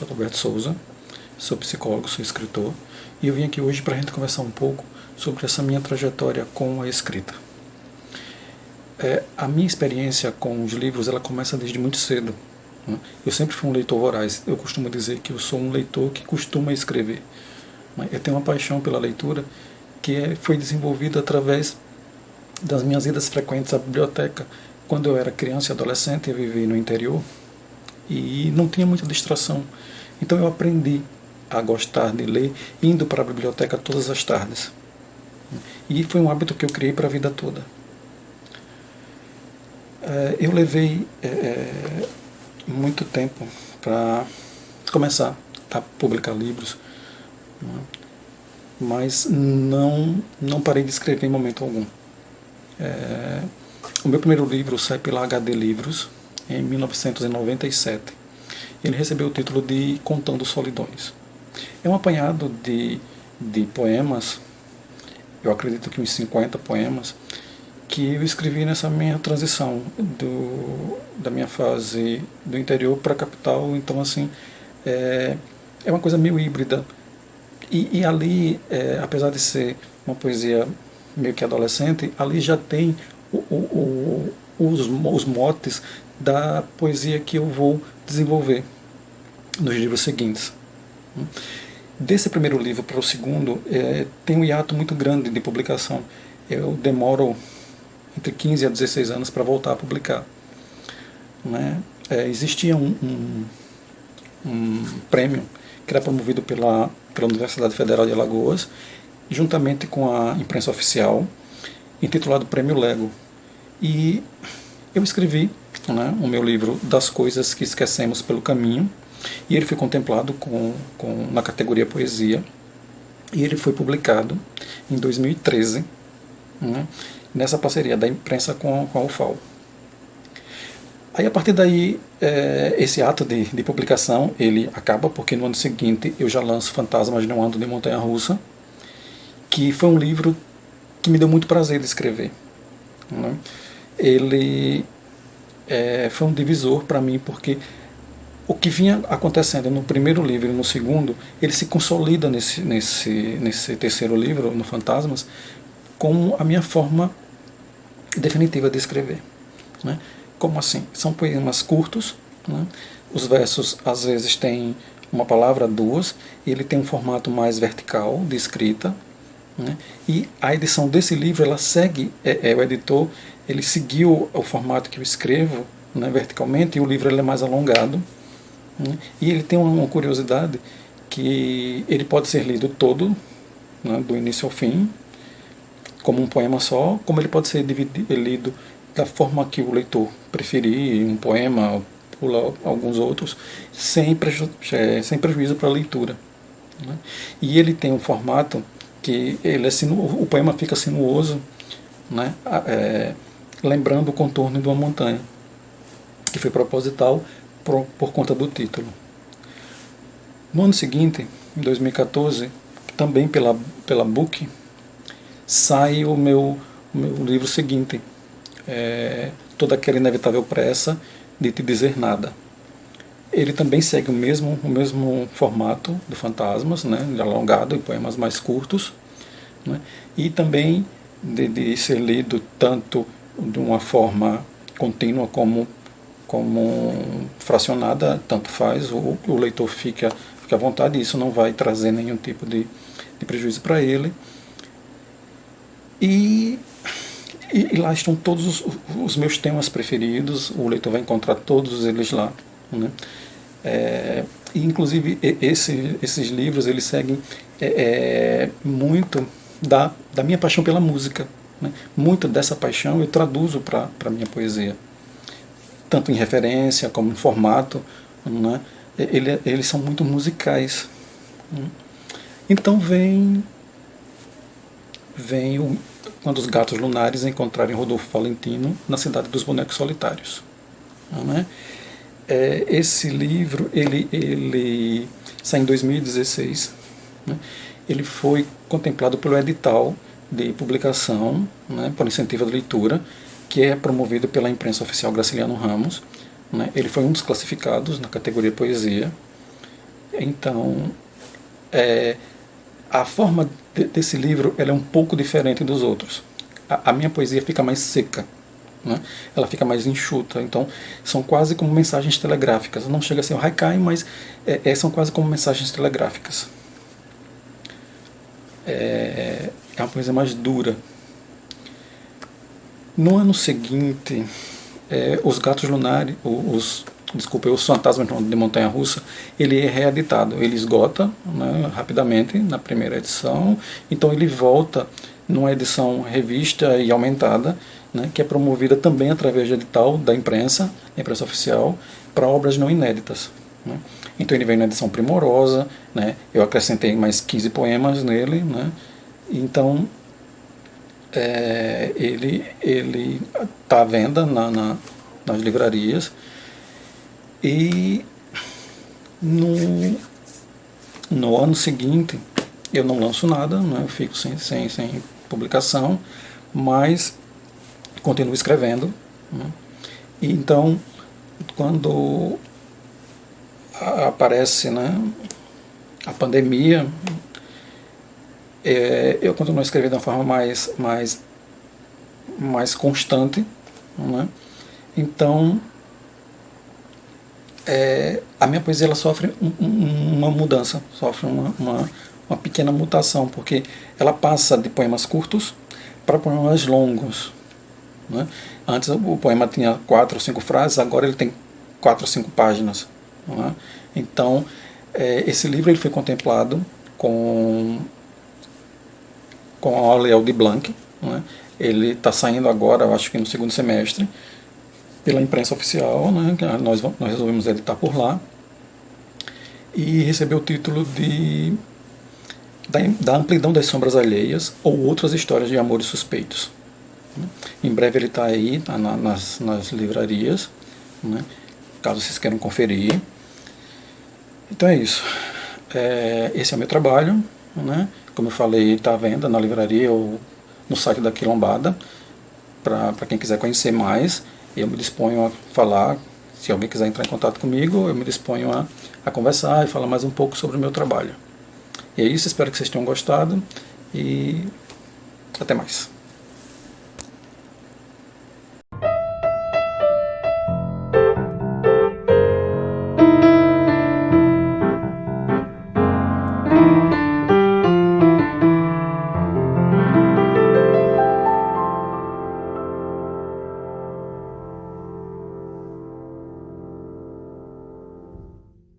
sou Adalberto Souza, sou psicólogo, sou escritor, e eu vim aqui hoje para a gente conversar um pouco sobre essa minha trajetória com a escrita. A minha experiência com os livros, ela começa desde muito cedo. Eu sempre fui um leitor voraz. Eu costumo dizer que eu sou um leitor que costuma escrever. Eu tenho uma paixão pela leitura que foi desenvolvida através das minhas idas frequentes à biblioteca. Quando eu era criança e adolescente, eu vivi no interior e não tinha muita distração. Então eu aprendi a gostar de ler indo para a biblioteca todas as tardes. E foi um hábito que eu criei para a vida toda. Eu levei muito tempo para começar a publicar livros, mas não parei de escrever em momento algum. O meu primeiro livro sai pela HD Livros em 1997. Ele recebeu o título de Contando Solidões. É um apanhado de poemas, eu acredito que uns 50 poemas, que eu escrevi nessa minha transição da minha fase do interior para a capital. Então, assim, é uma coisa meio híbrida. E ali, apesar de ser uma poesia meio que adolescente, ali já tem os motes da poesia que eu vou desenvolver nos livros seguintes. Desse primeiro livro para o segundo, tem um hiato muito grande de publicação. Eu demoro entre 15 a 16 anos para voltar a publicar. Existia um prêmio que era promovido pela Universidade Federal de Alagoas, juntamente com a imprensa oficial, intitulado Prêmio Lego. E eu escrevi o meu livro Das Coisas que Esquecemos pelo Caminho, e ele foi contemplado na categoria Poesia, e ele foi publicado em 2013, nessa parceria da imprensa com a UFAL. Aí, a partir daí, esse ato de publicação, ele acaba, porque no ano seguinte eu já lanço Fantasmas de um Ano de Montanha-Russa, que foi um livro que me deu muito prazer de escrever. Ele foi um divisor para mim, porque o que vinha acontecendo no primeiro livro e no segundo, ele se consolida nesse terceiro livro, no Fantasmas, como a minha forma definitiva de escrever. Como assim? São poemas curtos, os versos às vezes têm uma palavra, duas, ele tem um formato mais vertical de escrita, e a edição desse livro, ela segue, o editor, ele seguiu o formato que eu escrevo, verticalmente, e o livro ele é mais alongado, e ele tem uma curiosidade que ele pode ser lido todo, do início ao fim, como um poema só, como ele pode ser lido da forma que o leitor preferir, um poema, pula alguns outros, sem prejuízo para a leitura. E ele tem um formato que o poema fica sinuoso, lembrando o contorno de uma montanha, que foi proposital por conta do título. No ano seguinte, em 2014, também pela Book, sai o meu livro seguinte, Toda Aquela Inevitável Pressa de Te Dizer Nada. Ele também segue o mesmo formato do Fantasmas, de alongado, e poemas mais curtos, e também de ser lido tanto de uma forma contínua como fracionada, tanto faz, o leitor fica à vontade, e isso não vai trazer nenhum tipo de prejuízo para ele. E lá estão todos os meus temas preferidos, o leitor vai encontrar todos eles lá. E inclusive esses livros, eles seguem muito da minha paixão pela música. Muito dessa paixão eu traduzo para a minha poesia, tanto em referência como em formato. Eles são muito musicais. Então vem Quando os Gatos Lunares Encontrarem Rodolfo Valentino na Cidade dos Bonecos Solitários. Esse livro ele sai em 2016. Ele foi contemplado pelo edital de publicação, por incentivo à leitura, que é promovido pela imprensa oficial Graciliano Ramos. Ele foi um dos classificados na categoria Poesia. Então, a forma desse livro ela é um pouco diferente dos outros. A minha poesia fica mais seca, né? Ela fica mais enxuta. Então, são quase como mensagens telegráficas. Não chega a ser um haikai, mas são quase como mensagens telegráficas. É uma poesia mais dura. No ano seguinte, os Gatos Lunares, os Fantasmas de Montanha Russa, ele é reeditado. Ele esgota, né, rapidamente na primeira edição, então ele volta numa edição revista e aumentada, né, que é promovida também através de edital da imprensa oficial, para obras não inéditas. Né. Então ele vem na edição primorosa, né, eu acrescentei mais 15 poemas nele, né, então ele está à venda nas livrarias. E no ano seguinte eu não lanço nada, né, eu fico sem publicação, mas continuo escrevendo. Né, e então, quando aparece, né, a pandemia, eu continuo escrevendo de uma forma mais constante. Né, então, a minha poesia ela sofre uma mudança, sofre uma pequena mutação, porque ela passa de poemas curtos para poemas longos. Né? Antes o poema tinha 4 ou 5 frases, agora ele tem 4 ou 5 páginas. Né? Então, esse livro ele foi contemplado com a Auréole de Blanc. Né? Ele está saindo agora, eu acho que no segundo semestre, pela imprensa oficial, né, nós resolvemos editar por lá, e recebeu o título da Amplidão das Sombras Alheias, ou Outras Histórias de Amores Suspeitos. Em breve ele está aí, tá nas livrarias, né, caso vocês queiram conferir. Então é isso. Esse é o meu trabalho, né, como eu falei, está à venda na livraria ou no site da Quilombada, para quem quiser conhecer mais. Eu me disponho a falar, se alguém quiser entrar em contato comigo, eu me disponho a conversar e falar mais um pouco sobre o meu trabalho. E é isso, espero que vocês tenham gostado e até mais.